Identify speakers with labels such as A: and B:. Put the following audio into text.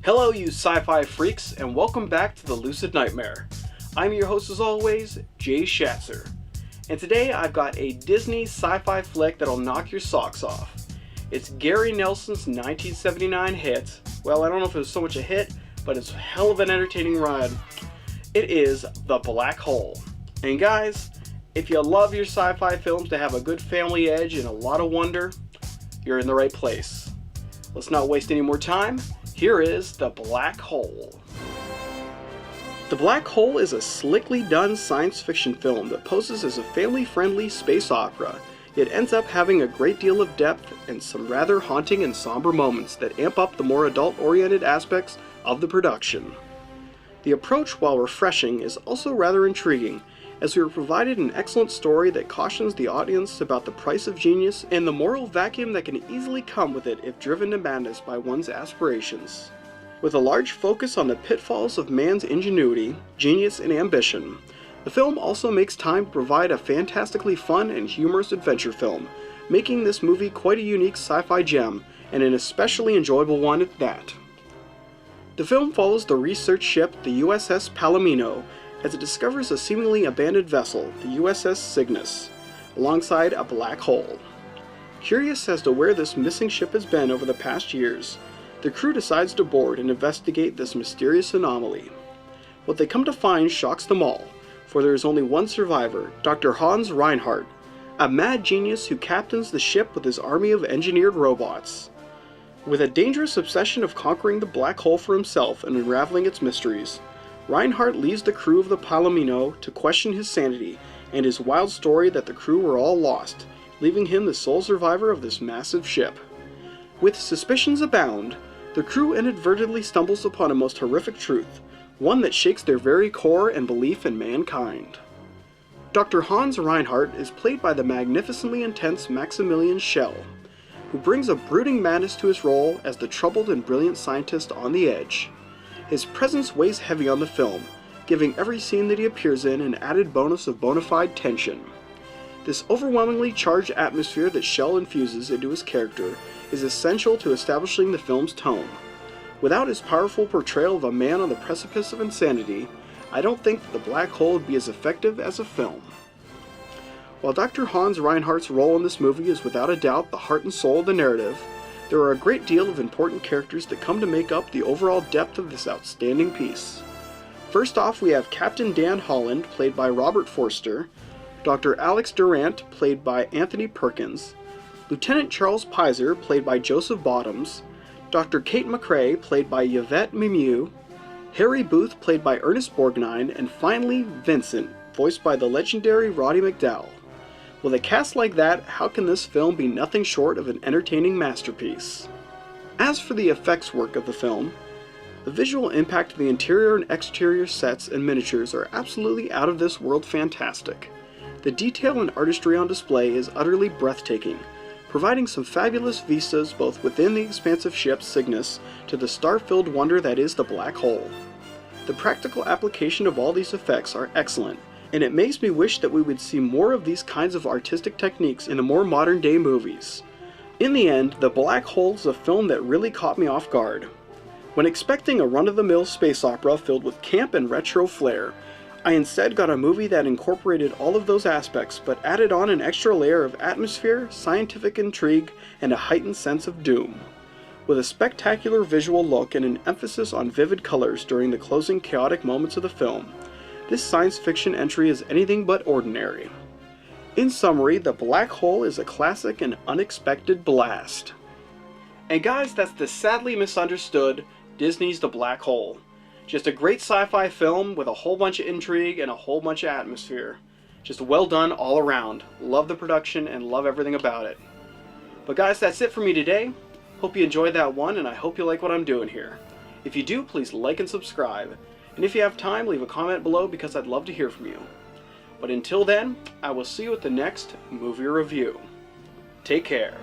A: Hello you sci-fi freaks, and welcome back to the Lucid Nightmare. I'm your host as always, Jay Schatzer. And today I've got a Disney sci-fi flick that'll knock your socks off. It's Gary Nelson's 1979 hit. Well, I don't know if it was so much a hit, but it's a hell of an entertaining ride. It is The Black Hole. And guys, if you love your sci-fi films to have a good family edge and a lot of wonder, you're in the right place. Let's not waste any more time. Here is The Black Hole. The Black Hole is a slickly done science fiction film that poses as a family-friendly space opera, yet ends up having a great deal of depth and some rather haunting and somber moments that amp up the more adult-oriented aspects of the production. The approach, while refreshing, is also rather intriguing, as we are provided an excellent story that cautions the audience about the price of genius and the moral vacuum that can easily come with it if driven to madness by one's aspirations. With a large focus on the pitfalls of man's ingenuity, genius, and ambition, the film also makes time to provide a fantastically fun and humorous adventure film, making this movie quite a unique sci-fi gem, and an especially enjoyable one at that. The film follows the research ship, the USS Palomino, as it discovers a seemingly abandoned vessel, the USS Cygnus, alongside a black hole. Curious as to where this missing ship has been over the past years, the crew decides to board and investigate this mysterious anomaly. What they come to find shocks them all, for there is only one survivor, Dr. Hans Reinhardt, a mad genius who captains the ship with his army of engineered robots. With a dangerous obsession of conquering the black hole for himself and unraveling its mysteries, Reinhardt leaves the crew of the Palomino to question his sanity and his wild story that the crew were all lost, leaving him the sole survivor of this massive ship. With suspicions abound, the crew inadvertently stumbles upon a most horrific truth, one that shakes their very core and belief in mankind. Dr. Hans Reinhardt is played by the magnificently intense Maximilian Schell, who brings a brooding madness to his role as the troubled and brilliant scientist on the edge. His presence weighs heavy on the film, giving every scene that he appears in an added bonus of bona fide tension. This overwhelmingly charged atmosphere that Schell infuses into his character is essential to establishing the film's tone. Without his powerful portrayal of a man on the precipice of insanity, I don't think that The Black Hole would be as effective as a film. While Dr. Hans Reinhardt's role in this movie is without a doubt the heart and soul of the narrative, there are a great deal of important characters that come to make up the overall depth of this outstanding piece. First off, we have Captain Dan Holland, played by Robert Forster, Dr. Alex Durant, played by Anthony Perkins, Lieutenant Charles Pizer, played by Joseph Bottoms, Dr. Kate McRae, played by Yvette Mimieux, Harry Booth, played by Ernest Borgnine, and finally, Vincent, voiced by the legendary Roddy McDowall. With a cast like that, how can this film be nothing short of an entertaining masterpiece? As for the effects work of the film, the visual impact of the interior and exterior sets and miniatures are absolutely out of this world fantastic. The detail and artistry on display is utterly breathtaking, providing some fabulous vistas both within the expansive ship Cygnus to the star-filled wonder that is the black hole. The practical application of all these effects are excellent, and it makes me wish that we would see more of these kinds of artistic techniques in the more modern day movies. In the end, The Black Hole is a film that really caught me off guard. When expecting a run-of-the-mill space opera filled with camp and retro flair, I instead got a movie that incorporated all of those aspects but added on an extra layer of atmosphere, scientific intrigue, and a heightened sense of doom. With a spectacular visual look and an emphasis on vivid colors during the closing chaotic moments of the film, this science fiction entry is anything but ordinary. In summary, The Black Hole is a classic and unexpected blast. And guys, that's the sadly misunderstood Disney's The Black Hole. Just a great sci-fi film with a whole bunch of intrigue and a whole bunch of atmosphere. Just well done all around. Love the production and love everything about it. But guys, that's it for me today. Hope you enjoyed that one, and I hope you like what I'm doing here. If you do, please like and subscribe. And if you have time, leave a comment below because I'd love to hear from you. But until then, I will see you at the next movie review. Take care.